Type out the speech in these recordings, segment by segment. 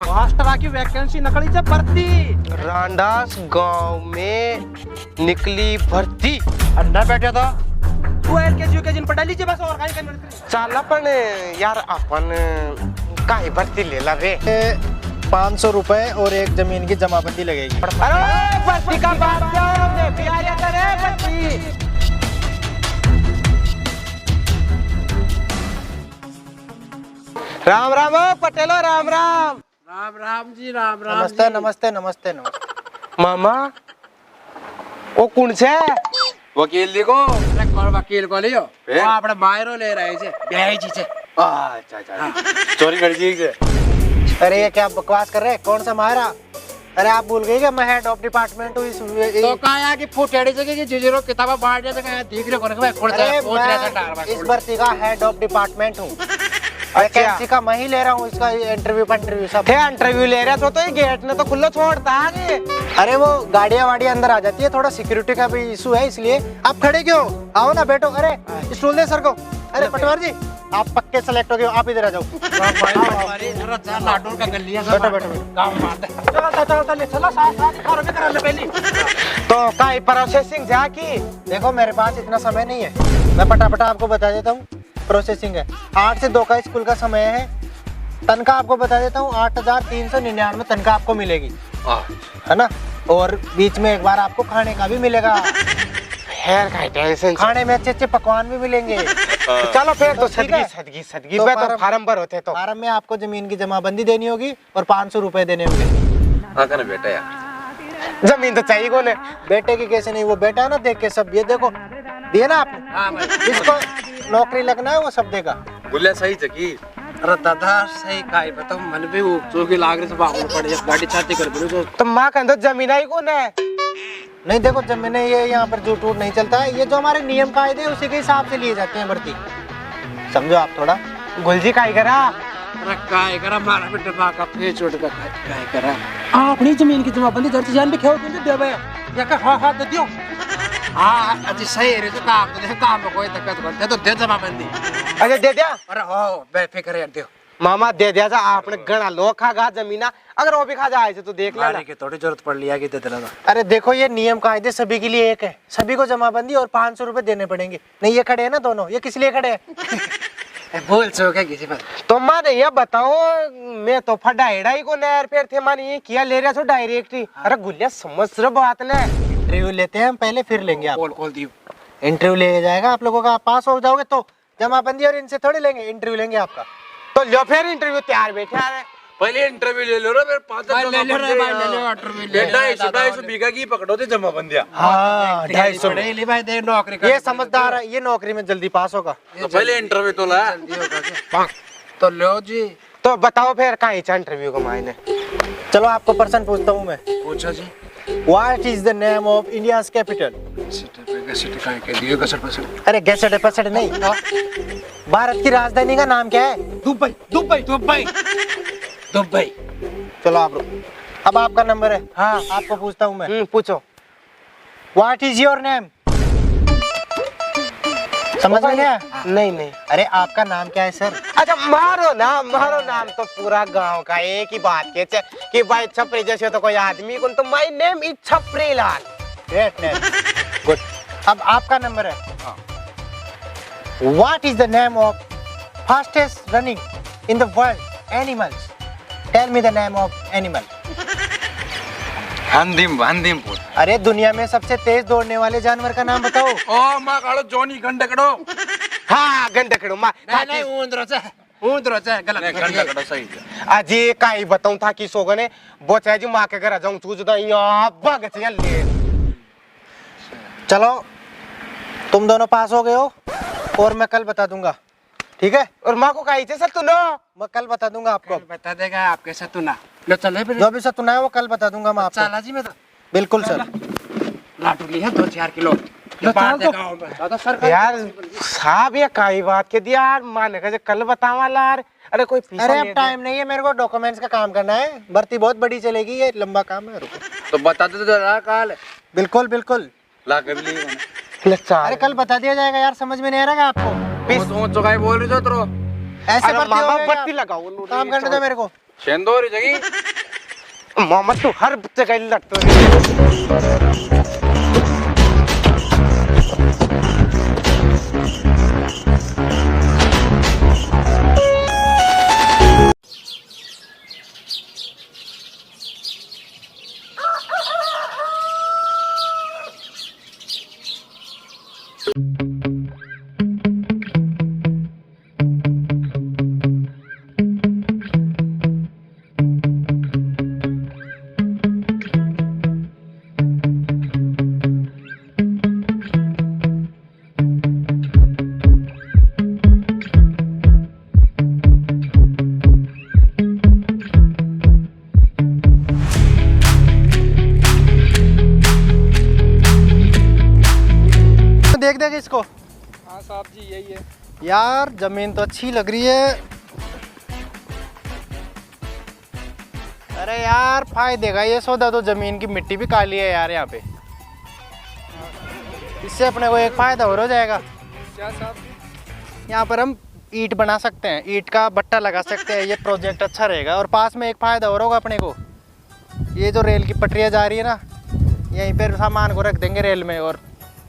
मास्टरा की वैकेंसी निकली से भर्ती। रांडास गांव में निकली भर्ती। अंडा बैठा था तू एलकेजी यूकेजी पढ़ा लीजिए बस और काई करना। चल अपन यार अपन काहे भर्ती ले ला रे। 500 रुपए और एक जमीन की जमाबंदी लगेगी। अरे भर्ती का बात क्या भी आ जाता रे भर्ती। राम राम पटेलो राम राम। राम राम जी राम राम। नमस्ते नमस्ते नमस्ते नमस्ते। मामा वो कौन से वकील जी को कौन वकील को लियो वो अपने मायरो ले रहे छे ब्याह जी से। अच्छा अच्छा चोरी कर दी से। अरे ये क्या बकवास कर रहे हैं? कौन सा मायरा? अरे आप भूल गए कि मैं हेड ऑफ डिपार्टमेंट हूँ तो कहा कि फुटेड़ी जगह की जिजरो किताबा बांट जाते कहा देख रहे कौन भाई कौन सा पूछ रहा था टार इस भर्ती का हेड ऑफ डिपार्टमेंट हूँ। वैकेंसी का मैं ही ले रहा हूँ, इसका इंटरव्यू सब। इंटरव्यू ले रहा तो ये गेट ने तो खुला छोड़ता है। अरे वो गाड़ियाँ वाड़ियाँ अंदर आ जाती है, थोड़ा सिक्योरिटी का भी इशू है, इसलिए। आप खड़े क्यों? आओ ना बैठो। अरे स्टूल दे सर को। अरे पटवार जी आप पक्के सेलेक्ट हो गए, आप इधर आ जाओ। तो का प्रोसेसिंग जाकी देखो मेरे पास इतना समय नहीं है, मैं पटापटा आपको बता देता हूँ। प्रोसेसिंग है 8 से 2 का स्कूल का समय है। तनख्वाह आपको बता देता हूँ 8,399 तनख्वाह आपको मिलेगी, है ना। और बीच में एक बार आपको खाने का भी मिलेगा। खाने में अच्छे अच्छे पकवान भी मिलेंगे। तो चलो फिर तो सदगी तो तो फार्म भर होते तो फार्म में आपको जमीन की जमाबंदी देनी होगी और 500 रुपए देने होंगे। हाँ ना बेटा यार जमीन तो चाहिए कोने। बेटे की कैसे नहीं, वो बेटा है ना, देख के सब। ये देखो दिए ना आपने, जिसको नौकरी लगना है वो सब देगा। गुल्ला सही जगी। अरे दादा सही काई बताओ मन भी वो चोकी लाग रही से बाबू पड़ जा गाड़ी छाती कर बोलो तो मां कहंदो जमीन आई कोने। नहीं देखो जमीन ये यहाँ पर झूठ वूठ नहीं चलता है, ये जो हमारे नियम कायदे उसी के हिसाब से लिए जाते हैं भर्ती, समझो आप थोड़ा। गुलजी काई करा। अरे काय करा मारा बेटा मां का फेस छोड़ का काय करा अपनी जमीन की जमाबंदी जर्सी जान पे खेव तुम दे बे या का हां दे दियो। हां अच्छी सही रे तो काम तो काम में कोई दिक्कत करते तो दे जमाबंदी। अच्छा दे दिया। अरे हो बेफिक्र यार दियो मामा दे दिया जा आपने गणा लोग खागा जमीना, अगर वो भी खा जाए तो देख लेना कि थोड़ी जरूरत पड़ लिया कि दे देना। अरे देखो ये नियम कायदे सभी के लिए एक है, सभी को जमाबंदी और 500 रुपए देने पड़ेंगे। नहीं ये खड़े हैं ना दोनों, ये किस लिए खड़े हैं? बोल सो क्या किसी पर तो माने ये बताओ मैं तो फटाइड़ाई को नहर फिर थे माने ये किया ले रहा था डायरेक्ट ही। अरे गुलिया समझ रहे बात ने। इंटरव्यू लेते हैं हम पहले, फिर लेंगे आप। खोल दियो इंटरव्यू ले जाएगा आप लोगों का, आप पास हो जाओगे तो जमाबंदी, और इनसे थोड़ी लेंगे, इंटरव्यू लेंगे आपका। तो लो फिर इंटरव्यू तैयार बैठे आ रहे। पहले इंटरव्यू ले लो रे फिर 500 ले लो रे भाई ले लो इंटरव्यू ले 250 बीघा की पकड़ो थे जमाबंदियां। हाँ 250 ले ले भाई दे नौकरी कर। ये समझदार है, ये नौकरी में जल्दी पास होगा। तो पहले इंटरव्यू तो ला। तो लो जी। तो बताओ फिर कहाँ चा इंटरव्यू को मायने। चलो आपको प्रश्न पूछता हूँ मैं। पूछो जी। What is the name of India's capital? अरे गैसेट पसट नहीं, भारत की राजधानी का नाम क्या है? Dubai Dubai Dubai Dubai. चलो आप अब आपका नंबर है। हाँ आपको पूछता हूँ मैं। पूछो। What is your name? समझ में गया? नहीं नहीं। अरे आपका नाम क्या है सर? अच्छा मारो नाम तो पूरा गांव का एक ही बात के कि भाई छपरी जैसे तो कोई आदमी को तो माय नेम इज छपरी लाल। Great name, good. अब आपका नंबर है। What is the name of fastest running in the world animals? Tell me the name of animal. हंदिम पूछ। अरे दुनिया में सबसे तेज दौड़ने वाले जानवर का नाम बताओ। ओ मां कालो जॉनी गंडकड़ो। हाँ गंडकड़ो मां। नहीं ऊंदरो से गलत गंडकड़ो सही है। अजी काई बताऊं था कि सोगने बोचा जी मां के घर जाऊं चूजदा यहां भाग चल ले। चलो तुम दोनों पास हो गए हो और मैं कल बता दूंगा, ठीक है? और मां को कही थे सर तू नो मैं कल बता दूंगा आपको। बता देगा आप कैसे तू ना लो चले फिर। जो भी सतुना है वो कल बता दूंगा मैं आपको। चला जी मैं तो बिल्कुल सर। लाटू ली है 2-4 किलो तो सर यार साहब ये काई बात के दिया यार माने का कल बतावा यार। अरे कोई पीछा अरे अब टाइम नहीं है मेरे को, डॉक्यूमेंट्स का काम करना है। भर्ती बहुत बड़ी चलेगी, ये लंबा काम है। रुको तो बता दे जरा काल। बिल्कुल बिल्कुल ला के भी अरे कल बता दिया जाएगा यार, समझ में नहीं आ रहा आपको? तो चुकाई बोल रही हो तो ऐसे अरे भर्ती मामा हो गई बत्ती आप। लगाओ काम करने दो मेरे को। शेंदोरी जगी मोहम्मद तो हर जगह लटतो है। देख देख इसको। हाँ साहब जी यही है। यार जमीन तो अच्छी लग रही है। अरे यार फायदे का ये सौदा तो जमीन की मिट्टी भी काली है यार यहाँ पे। इससे अपने को एक फायदा और हो जाएगा। क्या साहब जी? यहाँ पर हम ईंट बना सकते हैं, ईंट का भट्टा लगा सकते हैं। ये प्रोजेक्ट अच्छा रहेगा और पास में एक फायदा और होगा अपने को। ये जो रेल की पटरियाँ जा रही है ना, यहीं पर सामान को रख देंगे रेल में और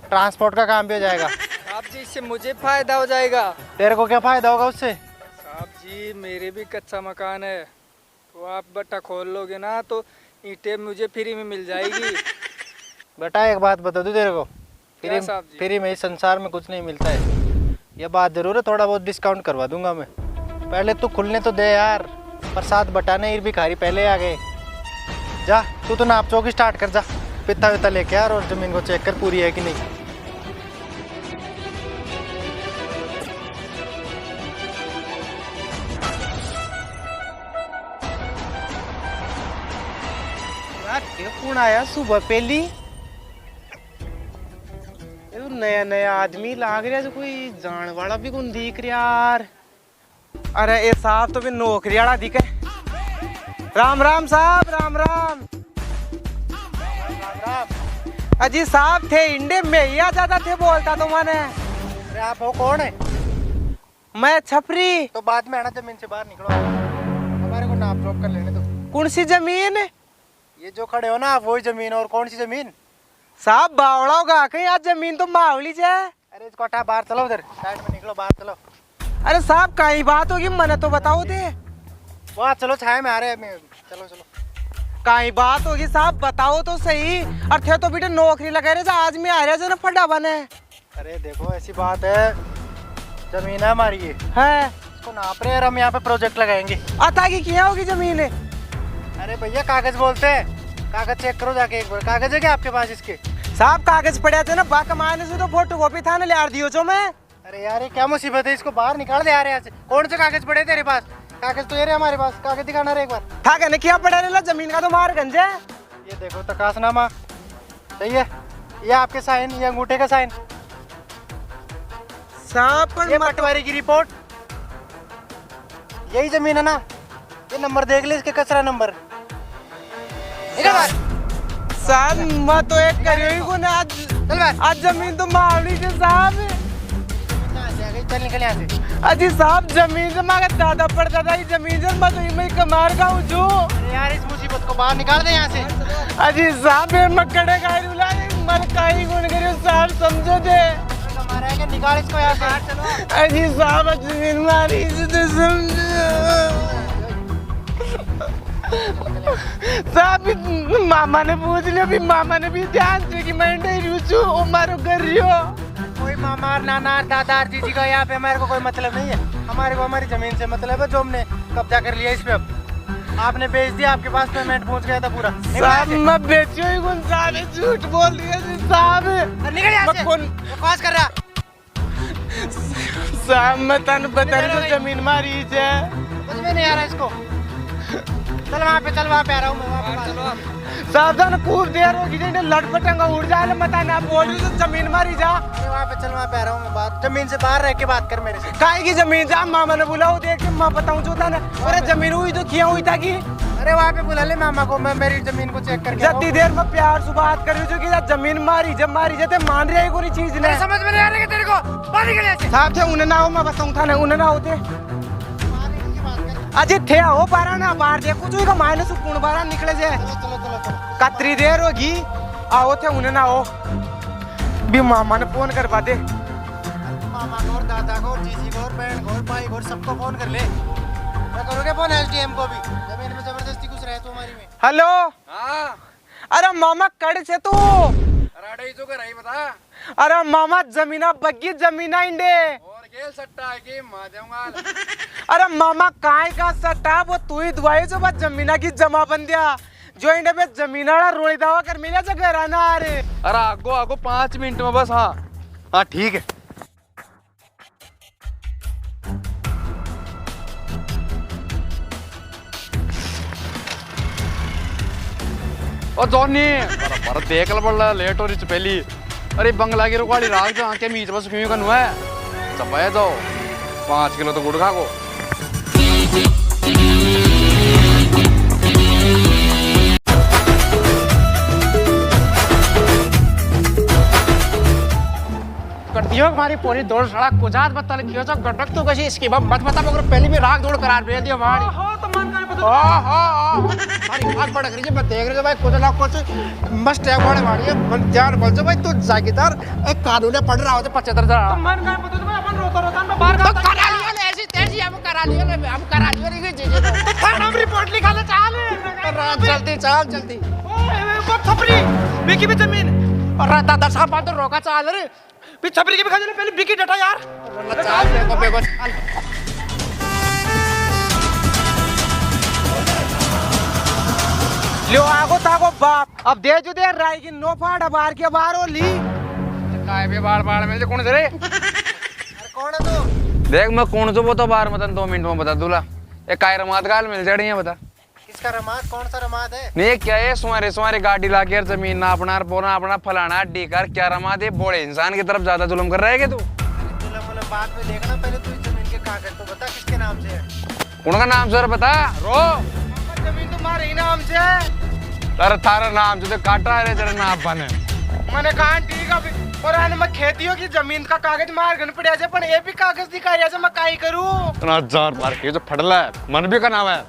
ट्रांसपोर्ट का काम भी हो जाएगा। साहब जी इससे मुझे फायदा हो जाएगा। तेरे को क्या फायदा होगा उससे? साहब जी मेरे भी कच्चा मकान है, तो आप बट्टा खोल लोगे ना तो ईंटें मुझे फ्री में मिल जाएगी। बेटा एक बात बता दूं तेरे को, क्या साहब जी? फ्री में इस संसार में कुछ नहीं मिलता है। ये बात जरूर है, थोड़ा बहुत डिस्काउंट करवा दूंगा मैं। पहले तू खुलने तो दे यार, प्रसाद बटाने ही भिखारी पहले आ गए। जा तू तो नाप चौक स्टार्ट कर, जा पिता विता लेके यार और जमीन को चेक कर पूरी है कि नहीं। यार क्या कौन आया सुबह पहली? ये तो नया नया आदमी लाग रहा है, कोई जान वाला भी कौन दिख रहा यार। अरे ये साहब तो भी नौकरी वाला दिखे। राम राम साहब, राम राम। अजी साहब थे इंडे में ही आ जाता थे, बोलता तो मैंने। अरे आप हो कौन है? मैं छपरी। तो बाद में आना, जमीन से बाहर निकलो, हमारे को नाप जोप कर लेने दो। कौन सी जमीन? ये जो खड़े हो ना आप, वही जमीन। और कौन सी जमीन? साहब बावड़ा होगा कहीं, आज जमीन तो मावली है। अरे इसको हटा, बाहर चलो, उधर साइड में निकलो, बाहर चलो। अरे साहब कहीं बात होगी मैंने तो बताओ दे। वहाँ चलो, छाया में आ रहे हैं। चलो चलो, कहीं बात होगी साहब बताओ तो सही। और थे तो बेटे नौकरी लगा रहे, आज में आ रहे जो ना फटा बने। अरे देखो ऐसी बात है, जमीन है हमारी ये है इसको नाप रहे हैं और हम यहाँ पे प्रोजेक्ट लगाएंगे। अता की क्या होगी जमीन? अरे भैया कागज बोलते हैं, कागज चेक करो जाके एक बार। कागज है क्या आपके पास इसके? साहब कागज पड़े थे ना, बा कमाने से तो फोटो कॉपी था ना, ले दियो जो मैं। अरे यार ये क्या मुसीबत है, इसको बाहर निकाल दे यार यहाँ से। कौन से कागज पड़े तेरे पास? कागज तो ये रहे हमारे पास, कागज दिखाना रे एक बार। था कहने क्या पड़ा रे, जमीन का तो मार गंज है। ये देखो तकासनामा सही है, ये आपके साइन, ये अंगूठे का साइन, साहब ये पटवारी की रिपोर्ट। यही जमीन है ना? ये नंबर देख ले, इसके कचरा नंबर। साहब मैं तो एक करियो को ना, आज जमीन तो मावली है साहब। चल निकल यहाँ से। अजी साहब जमीन से मांगा दादा पड़ता था, जमीन से मैं तो मैं कमार का हूँ जो। अरे यार इस मुसीबत को बाहर निकाल दे यहाँ से। अजी साहब मकड़े का मर काई गुण करियो साहब, समझो दे। हमारा है कि निकाल इसको यहाँ से। चलो अजी साहब जमीन मारी से तो समझो साहब। मामा ने पूछ लिया, भी मामा ने भी ध्यान से कि मैं नहीं रुचू मारो कर रही हो। कोई मामा नाना दादा जीजी का यहाँ पे हमारे को कोई मतलब नहीं है। हमारे को हमारी जमीन से मतलब है, जो हमने कब्जा कर लिया इस पे। अब आपने बेच दिया, आपके पास पेमेंट पहुंच गया था पूरा। साहब मैं बेचो ही कौन साहब, झूठ बोल रही है साहब। निकल यहाँ से, बकवास कर रहा। साहब मैं तन बता रहा हूँ जमीन मारी है, कुछ भी नहीं आ रहा इसको। चल वहाँ पे, चल वहाँ पे आ रहा हूँ मैं, वहाँ पे चलो। सावधान खूब देर होगी, जैसे लटपटंगा उड़ जाए मता ना बोल रही तो जमीन मारी जा। अरे वहाँ पे चल, वहाँ पे आ रहा हूँ मैं। बात जमीन से बाहर रह के बात कर मेरे से। काहे की जमीन जा, मामा ने बुलाओ देख के मैं बताऊँ जो था ना। अरे जमीन हुई तो किया हुई था कि। अरे वहाँ पे बुला ले मामा को, मैं मेरी जमीन को चेक करके जितनी देर में प्यार से बात कर रही हूँ कि जमीन मारी जब मारी जाते मान रही है कोई चीज नहीं। समझ में नहीं आ रहा तेरे को? बाहर निकल यहाँ से। साहब थे उन्हें ना हो, मैं बताऊँ था ना उन्हें ना होते। बाहर निकल के बात कर। अजय थे हो पारा ना बाहर देखो जो का माइनस कौन बारा निकले जे कतरी देर होगी आओ थे उन्हें ना हो भी मामा ने फोन करवा दे मामा को और दादा को और जीजी को और बहन को और भाई को और सबको फोन कर ले। क्या करोगे फोन एसडीएम को भी जमीन में जबरदस्ती घुस रहे तुम्हारी में। हेलो हाँ अरे मामा कड़ से तू अरे तो कर रही बता अरे मामा जमीना बग्गी जमीना इंडे और खेल सट्टा है कि मार जाऊंगा। अरे मामा काय का सट्टा वो तू ही दुआई जो बस जमीना की जमा बंदिया जो इंडे में जमीनाड़ा रोड़ी दावा कर मिला जगह रहना अरे अरे आगो आगो 5 मिनट में बस। हाँ हाँ ठीक है। ओ जॉनी पर देख ल पड़ला लेट हो रही पहली। अरे बंगला की रुकवाड़ी राग जो आंखें मीच बस क्यों कनु है चपाया जाओ 5 किलो तो गुड़ खा को। करतियो हमारी पूरी दौड़ सड़क कुजात बत्ता लिखियो तो गटक तो कशी इसकी मत बता मगर पहले भी राग दौड़ करार भेज दियो हमारी हो तो मन का पता सारी आग पड़क रही है मैं देख रही हूं भाई कुछ ना कुछ मस्त है वाले मारी है मन जान बोल जो भाई तू जागीदार एक कानून है पढ़ रहा हो तो 75 जा तो मन का पता तो भाई अपन रोता रोता में बाहर तो करा लियो ले ऐसी तेजी हम करा लियो नहीं जी तो थाना में रिपोर्ट लिखाना चाह ले जल्दी चल जल्दी ओए वो थपरी बिकी भी जमीन और दादा साहब बात तो रोका चल रे भी थपरी की भी खाने पहले बिकी डटा यार चल देखो बेगो चल लियो आगो तागो बाप अब दे जो दे राय की नो फाड़ बाहर के बाहर हो ली काय बे बार बार मिल कौन से रे अरे कौन है तू? देख मैं कौन से वो तो बाहर मतन 2 मिनट में बता दूला एक काय रमात गाल मिल जाड़ी है बता किसका रमाद कौन सा रमाद है? नहीं क्या है सुमारे गाड़ी लाके यार जमीन ना अपना पोना अपना फलाना डीकर क्या रमात है बोले इंसान की तरफ ज्यादा जुल्म कर रहा है क्या तू तुला बाद में देखना पहले तू इस जमीन के कागज तो बता किसके नाम से है। उनका नाम सर बता रो जमीन तुम्हारे ही नाम से है अरे तारा नाम जो काटा है तेरा नाम बने मैंने कहा ठीक है और आने मैं खेतियों की जमीन का कागज मार गन पड़े ऐसे पर ये भी कागज दिखा रहा है मैं काई करूं इतना जार मार के जो फटला है मन भी का नाम है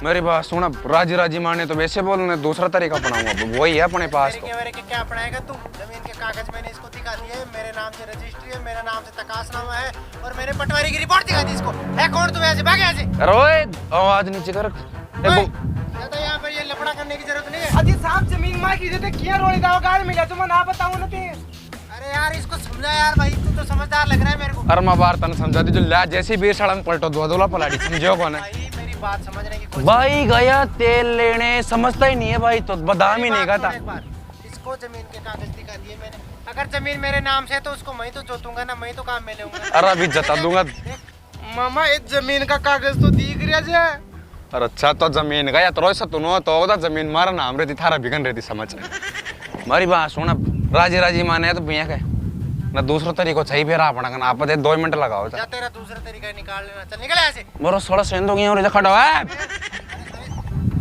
मेरी बात सुना राजी राजी माने तो वैसे बोलने दूसरा तरीका अपनाऊंगा वही है अपने पास तो मेरे के क्या अपनाएगा तू? जमीन के कागज मैंने इसको दिखा दिए हैं, मेरे नाम से रजिस्ट्री है, मेरे नाम से तकासनामा है और मैंने पटवारी की रिपोर्ट दिखा दी इसको। है कौन तू? ऐसे भाग यहाँ से। अरे ओए आवाज नीचे कर ज्यादा यहाँ पर ये लफड़ा करने की जरूरत नहीं है। अजी साहब जमीन मां की जते किया रोड़ी दाव गाल मिला तो मैं ना बताऊं ना ते अरे यार इसको समझा यार भाई, तू तो समझदार लग रहा है मेरे को। अरे मैं बार तन समझा दी जो ला जैसी बीर सड़न पलटो दो पलाड़ी समझो कौन है भाई मेरी बात समझने की कोशिश भाई गया तेल लेने समझता ही नहीं है भाई तो बादाम ही नहीं खाता एक बार इसको जमीन के कागज दिखा दिए मैंने। अगर जमीन मेरे नाम से है तो उसको मैं तो जोतूंगा ना, मैं तो काम में लेऊंगा। अरे अभी जता दूंगा मामा ये जमीन का कागज तो दिख रहा है अरे अच्छा तो जमीन का या तो ऐसा तुनो तो होता जमीन मारा नाम रहती थारा बिगन रहती समझ मारी बात सुन राजी राजी माने तो भैया के ना दूसरा तरीको सही फेरा अपना का आप 2 मिनट लगाओ जा तेरा दूसरा तरीका निकाल लेना, चल निकल यहाँ से। मोरो सोड़ा सेंदो गया और खड़ा है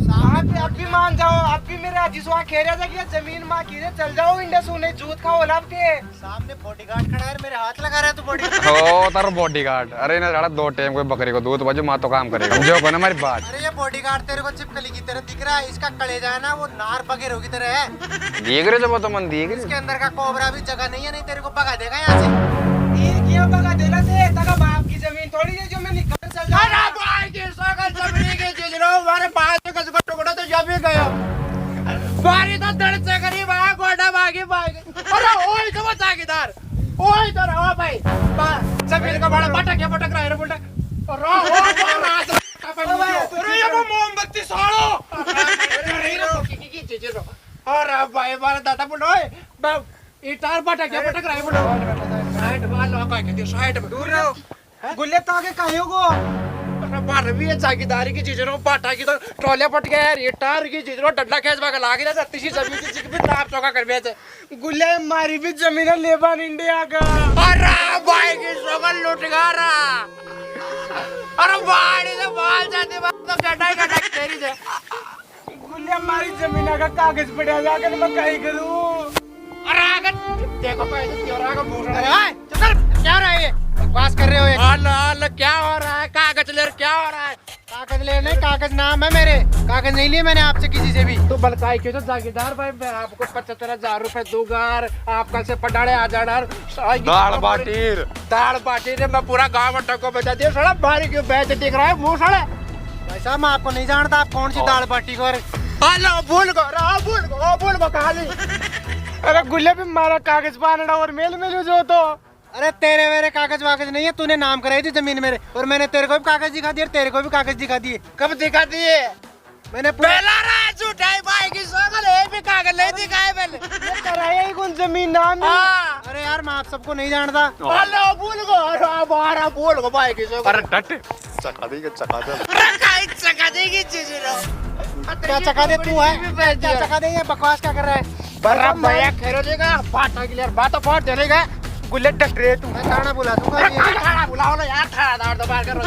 साहब आप भी मान जाओ, आप भी मेरे अजीजवा कह रहा था कि जमीन मां की है, चल जाओ इंडा सुने जूत खाओ लाभ के। सामने बॉडीगार्ड खड़ा है, मेरे हाथ लगा रहा है तू बॉडीगार्ड। ओ तारो बॉडीगार्ड अरे ना साला 2 टाइम कोई बकरी को दूध बजे मां तो काम करेगा जो को ना हमारी बात। अरे ये बॉडीगार्ड तेरे को चिपकली की तरह दिख रहा है, इसका कलेजा है ना वो नार बगेरों की तरह है। देख रहे जो तो मन देख रहे इसके अंदर का कोबरा भी जगह नहीं है, नहीं तेरे को भगा देगा यहाँ से। ये क्यों भगा देला से तका बाप की जमीन थोड़ी है जो मैं निकल चल जा। अरे भाई की सगल जमीन के चीज रो हमारे पास में कस टुकड़ा तो जब ही गया बारी तो दड़ से करी वहां गोडा भागी भाग। अरे ओए तो जागीदार ओए तो रहो भाई जमीन का बड़ा पटक रहा है रे बोलता रो हो रात अरे ये वो मोमबत्ती सालो की चीज रो। अरे भाई हमारा दादा बोलो ओए इटार पटक रहा है बोलो साइड वाला का के साइड में दूर रहो गुल्ले तो आगे काहे को बार भी है जागीदारी की चीज रो पाटा की तो ट्रॉले पट गया यार ये टार की चीज रो डंडा खेच भाग लाग रहा सत्ती सी जमीन की चिक भी ताप चौका कर बेचे गुल्ले मारी भी जमीन लेबान इंडिया का। अरे भाई की सोगल लूट गारा अरे बाड़ी से बाल जाते बात तो गड्ढा तेरी से गुल्ले मारी जमीन का कागज पड़ा जाकर मैं काहे करूं। अरे अगर देखो पैसे क्यों रहा भूल अरे ओए चल क्या हो रहा है ये? बकवास कर रहे हो ये? हाल क्या हो रहा है कागज ले क्या हो रहा है कागज लेने, कागज नाम है मेरे, कागज नहीं लिए मैंने आपसे किसी से भी। तो बलकाई क्यों? तो जागीरदार भाई, मैं आपको 75,000 रुपए दूंगा और आप कल से पटाड़े आ जाना। दाल बाटीर दाल बाटी रे, मैं पूरा गाँव में टको बजा दिया। साला भारी क्यों बैच दिख रहा है मुँह साले? भाई साहब मैं आपको नहीं जानता, आप कौन सी दाल बाटी को। हेलो भूल गो खाली। अरे गुल्ले पे मारा कागज पाना और मेल मेलू जो तो। अरे तेरे मेरे कागज वागज नहीं है, तूने नाम कराई थी जमीन मेरे, और मैंने तेरे को भी कागज दिखा दिए और तेरे को भी कागज दिखा दिए। कब दिखा दिए? मैंने पूरा पहला रहा झूठाई भाई की सोगल है भी कागज नहीं दिखाए मैंने। कराया ही कौन जमीन नाम है। हाँ। अरे यार मैं आप सबको नहीं जानता। हेलो भूल गो भाई की सोगल। अरे डट चका देगा चका दे रखाई चका देगी चीज़ रो। क्या चका दे तू है, क्या चका दे, ये बकवास क्या कर रहा है। बर्रा भैया खेलो देगा बाटा के लिए बात तो फाड़ चलेगा। गुल्ले डट रहे तू। मैं खाना बुला दूंगा ये। खाना बुलाओ ना यार, खाना दार दबार कर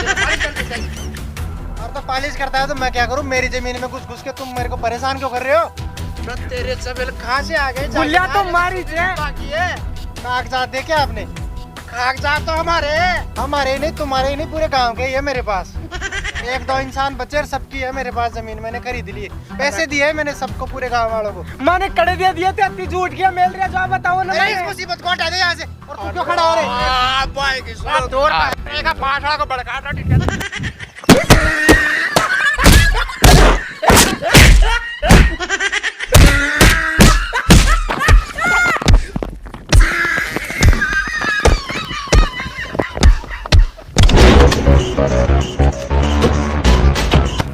और तो पालिश करता है तो मैं क्या करूं, मेरी जमीन में घुस घुस के तुम मेरे को परेशान क्यों कर रहे हो। तेरे चबेल कहाँ से आ गए? गुल्लिया तो मारी थे। बाकी है कागजात देखे आपने? कागजात तो हमारे नहीं, तुम्हारे ही नहीं, पूरे गांव के ये मेरे पास। एक दो इंसान बचे और सबकी है मेरे पास जमीन, मैंने खरीद ली है, पैसे दिए है मैंने सबको, पूरे गांव वालों को। मैंने कड़े दिए थे, अति झूठ किया मेल रहा जो बताओ ना। इस मुसीबत को हटा दे यहाँ से। और तू क्यों खड़ा हो रहे? भाई की सोगल पाठड़ा को बड़का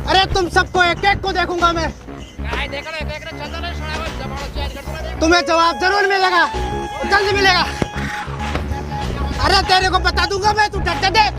अरे तुम सबको एक एक को देखूंगा मैं, तुम्हें जवाब जरूर मिलेगा, जल्दी मिलेगा। अरे तेरे को बता दूंगा मैं, तू डरते देख।